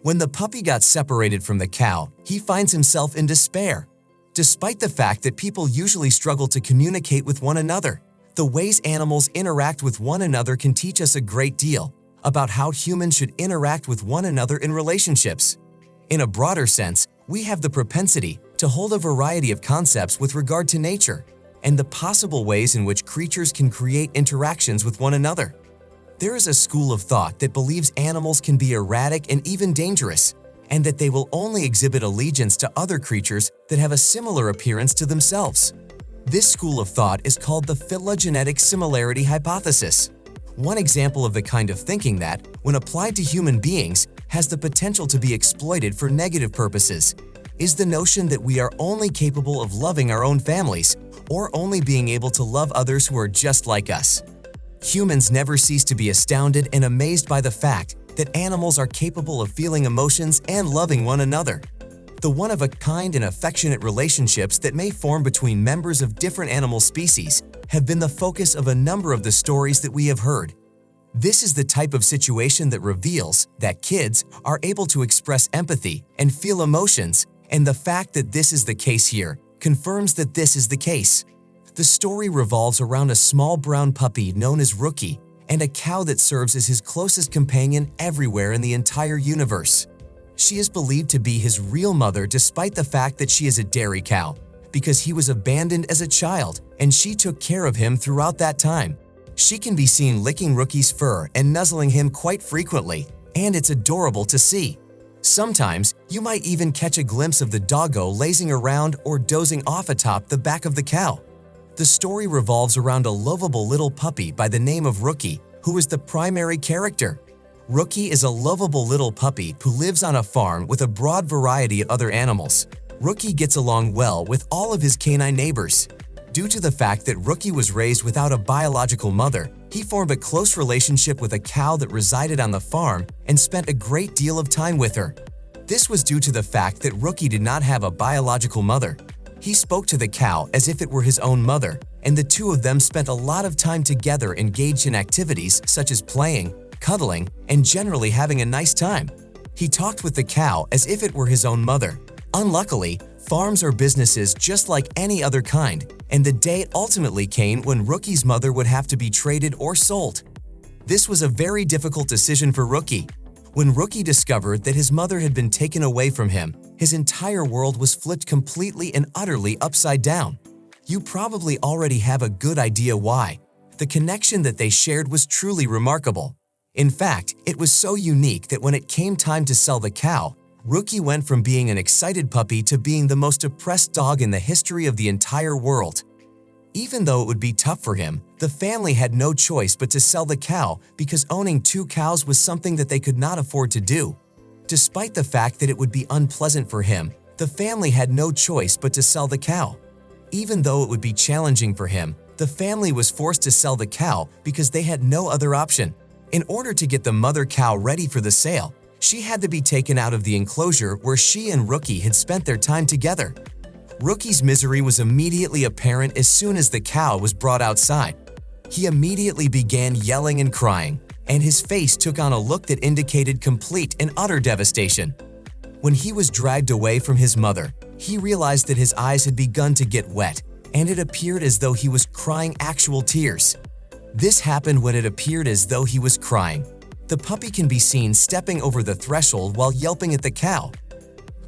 When the puppy got separated from the cow, he finds himself in despair. Despite the fact that people usually struggle to communicate with one another, the ways animals interact with one another can teach us a great deal about how humans should interact with one another in relationships. In a broader sense, we have the propensity to hold a variety of concepts with regard to nature and the possible ways in which creatures can create interactions with one another. There is a school of thought that believes animals can be erratic and even dangerous, and that they will only exhibit allegiance to other creatures that have a similar appearance to themselves. This school of thought is called the phylogenetic similarity hypothesis. One example of the kind of thinking that, when applied to human beings, has the potential to be exploited for negative purposes, is the notion that we are only capable of loving our own families, or only being able to love others who are just like us. Humans never cease to be astounded and amazed by the fact that animals are capable of feeling emotions and loving one another. The one-of-a-kind and affectionate relationships that may form between members of different animal species have been the focus of a number of the stories that we have heard. This is the type of situation that reveals that kids are able to express empathy and feel emotions, and the fact that this is the case here confirms that this is the case. The story revolves around a small brown puppy known as Rookie and a cow that serves as his closest companion everywhere in the entire universe. She is believed to be his real mother despite the fact that she is a dairy cow, because he was abandoned as a child and she took care of him throughout that time. She can be seen licking Rookie's fur and nuzzling him quite frequently, and it's adorable to see. Sometimes, you might even catch a glimpse of the doggo lazing around or dozing off atop the back of the cow. The story revolves around a lovable little puppy by the name of Rookie, who is the primary character. Rookie is a lovable little puppy who lives on a farm with a broad variety of other animals. Rookie gets along well with all of his canine neighbors. Due to the fact that Rookie was raised without a biological mother, he formed a close relationship with a cow that resided on the farm and spent a great deal of time with her. This was due to the fact that Rookie did not have a biological mother. He spoke to the cow as if it were his own mother, and the two of them spent a lot of time together engaged in activities such as playing, cuddling, and generally having a nice time. He talked with the cow as if it were his own mother. Unluckily, farms are businesses just like any other kind, and the day ultimately came when Rookie's mother would have to be traded or sold. This was a very difficult decision for Rookie. When Rookie discovered that his mother had been taken away from him, his entire world was flipped completely and utterly upside down. You probably already have a good idea why. The connection that they shared was truly remarkable. In fact, it was so unique that when it came time to sell the cow, Rookie went from being an excited puppy to being the most depressed dog in the history of the entire world. Even though it would be tough for him, the family had no choice but to sell the cow because owning 2 cows was something that they could not afford to do. Despite the fact that it would be unpleasant for him, the family had no choice but to sell the cow. Even though it would be challenging for him, the family was forced to sell the cow because they had no other option. In order to get the mother cow ready for the sale, she had to be taken out of the enclosure where she and Rookie had spent their time together. Rookie's misery was immediately apparent as soon as the cow was brought outside. He immediately began yelling and crying, and his face took on a look that indicated complete and utter devastation. When he was dragged away from his mother, he realized that his eyes had begun to get wet, and it appeared as though he was crying actual tears. This happened when it appeared as though he was crying. The puppy can be seen stepping over the threshold while yelping at the cow.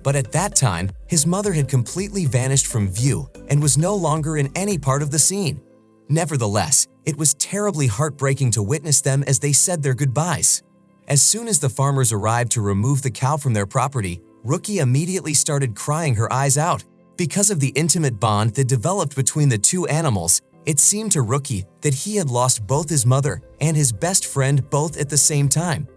But at that time, his mother had completely vanished from view and was no longer in any part of the scene. Nevertheless, it was terribly heartbreaking to witness them as they said their goodbyes. As soon as the farmers arrived to remove the cow from their property, Rookie immediately started crying her eyes out. Because of the intimate bond that developed between the 2 animals, it seemed to Rookie that he had lost both his mother and his best friend both at the same time.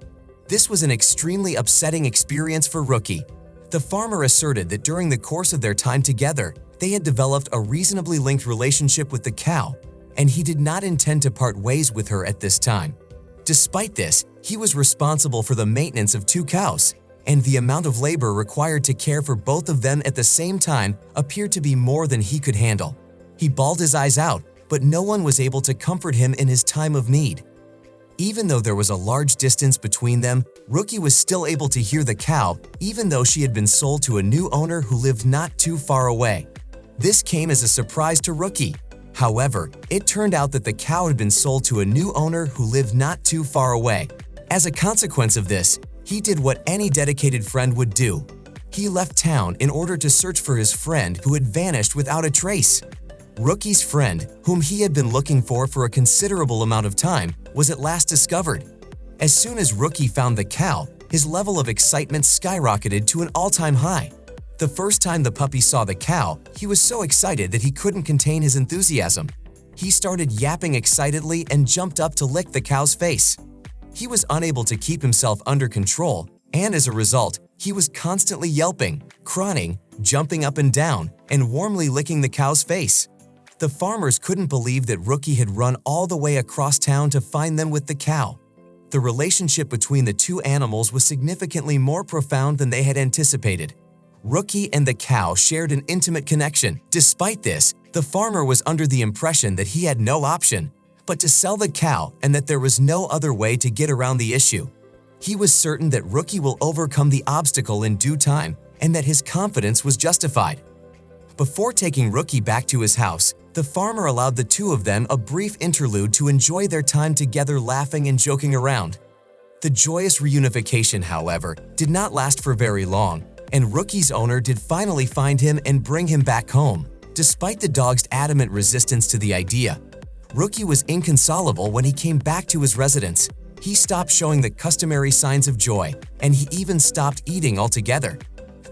This was an extremely upsetting experience for Rookie. The farmer asserted that during the course of their time together, they had developed a reasonably linked relationship with the cow, and he did not intend to part ways with her at this time. Despite this, he was responsible for the maintenance of 2 cows, and the amount of labor required to care for both of them at the same time appeared to be more than he could handle. He bawled his eyes out, but no one was able to comfort him in his time of need. Even though there was a large distance between them, Rookie was still able to hear the cow even though she had been sold to a new owner who lived not too far away. This came as a surprise to Rookie. However, it turned out that the cow had been sold to a new owner who lived not too far away. As a consequence of this, he did what any dedicated friend would do. He left town in order to search for his friend who had vanished without a trace. Rookie's friend, whom he had been looking for a considerable amount of time, was at last discovered. As soon as Rookie found the cow, his level of excitement skyrocketed to an all-time high. The first time the puppy saw the cow, he was so excited that he couldn't contain his enthusiasm. He started yapping excitedly and jumped up to lick the cow's face. He was unable to keep himself under control, and as a result, he was constantly yelping, crying, jumping up and down, and warmly licking the cow's face. The farmers couldn't believe that Rookie had run all the way across town to find them with the cow. The relationship between the two animals was significantly more profound than they had anticipated. Rookie and the cow shared an intimate connection. Despite this, the farmer was under the impression that he had no option but to sell the cow and that there was no other way to get around the issue. He was certain that Rookie will overcome the obstacle in due time and that his confidence was justified. Before taking Rookie back to his house, the farmer allowed the two of them a brief interlude to enjoy their time together laughing and joking around. The joyous reunification, however, did not last for very long, and Rookie's owner did finally find him and bring him back home. Despite the dog's adamant resistance to the idea, Rookie was inconsolable when he came back to his residence. He stopped showing the customary signs of joy, and he even stopped eating altogether.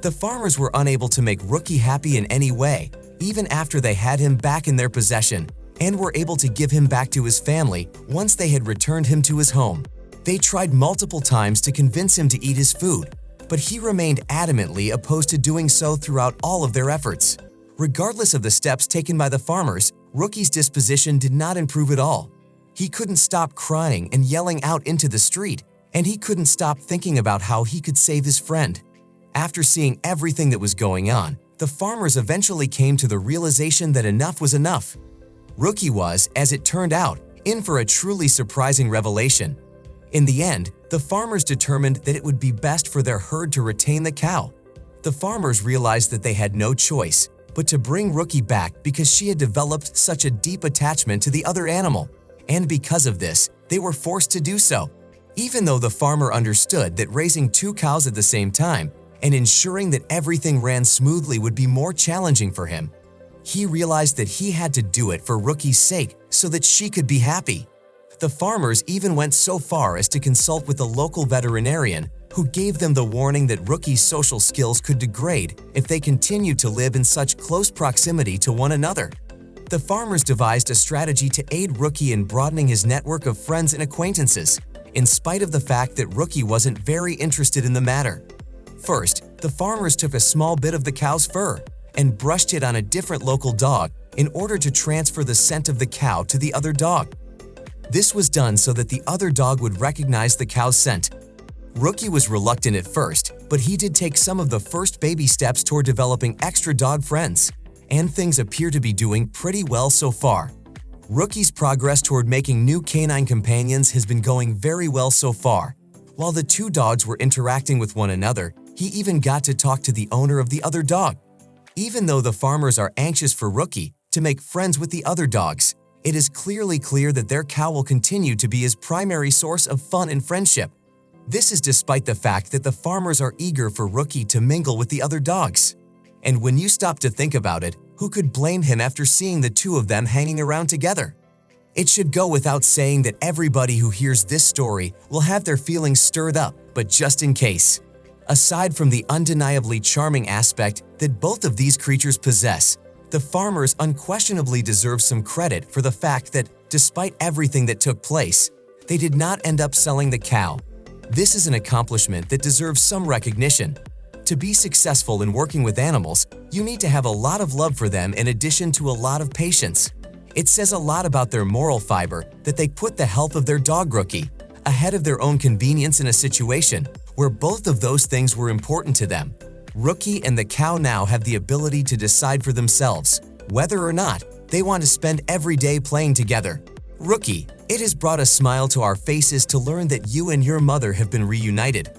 The farmers were unable to make Rookie happy in any way, even after they had him back in their possession, and were able to give him back to his family once they had returned him to his home. They tried multiple times to convince him to eat his food, but he remained adamantly opposed to doing so throughout all of their efforts. Regardless of the steps taken by the farmers, Rookie's disposition did not improve at all. He couldn't stop crying and yelling out into the street, and he couldn't stop thinking about how he could save his friend. After seeing everything that was going on, the farmers eventually came to the realization that enough was enough. Rookie was, as it turned out, in for a truly surprising revelation. In the end, the farmers determined that it would be best for their herd to retain the cow. The farmers realized that they had no choice but to bring Rookie back because she had developed such a deep attachment to the other animal, and because of this, they were forced to do so. Even though the farmer understood that raising two cows at the same time and ensuring that everything ran smoothly would be more challenging for him, he realized that he had to do it for Rookie's sake so that she could be happy. The farmers even went so far as to consult with a local veterinarian who gave them the warning that Rookie's social skills could degrade if they continued to live in such close proximity to one another. The farmers devised a strategy to aid Rookie in broadening his network of friends and acquaintances, in spite of the fact that Rookie wasn't very interested in the matter. First, the farmers took a small bit of the cow's fur and brushed it on a different local dog in order to transfer the scent of the cow to the other dog. This was done so that the other dog would recognize the cow's scent. Rookie was reluctant at first, but he did take some of the first baby steps toward developing extra dog friends, and things appear to be doing pretty well so far. Rookie's progress toward making new canine companions has been going very well so far. While the two dogs were interacting with one another, he even got to talk to the owner of the other dog. Even though the farmers are anxious for Rookie to make friends with the other dogs, it is clearly clear that their cow will continue to be his primary source of fun and friendship. This is despite the fact that the farmers are eager for Rookie to mingle with the other dogs. And when you stop to think about it, who could blame him after seeing the two of them hanging around together? It should go without saying that everybody who hears this story will have their feelings stirred up, but just in case. Aside from the undeniably charming aspect that both of these creatures possess, the farmers unquestionably deserve some credit for the fact that, despite everything that took place, they did not end up selling the cow. This is an accomplishment that deserves some recognition. To be successful in working with animals, you need to have a lot of love for them in addition to a lot of patience. It says a lot about their moral fiber that they put the health of their dog Rookie ahead of their own convenience in a situation where both of those things were important to them. Rookie and the cow now have the ability to decide for themselves whether or not they want to spend every day playing together. Rookie, it has brought a smile to our faces to learn that you and your mother have been reunited.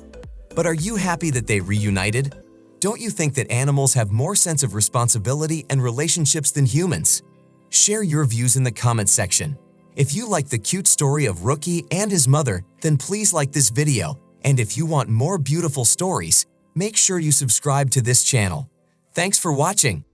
But are you happy that they reunited? Don't you think that animals have more sense of responsibility and relationships than humans? Share your views in the comments section. If you like the cute story of Rookie and his mother, then please like this video. And if you want more beautiful stories, make sure you subscribe to this channel. Thanks for watching.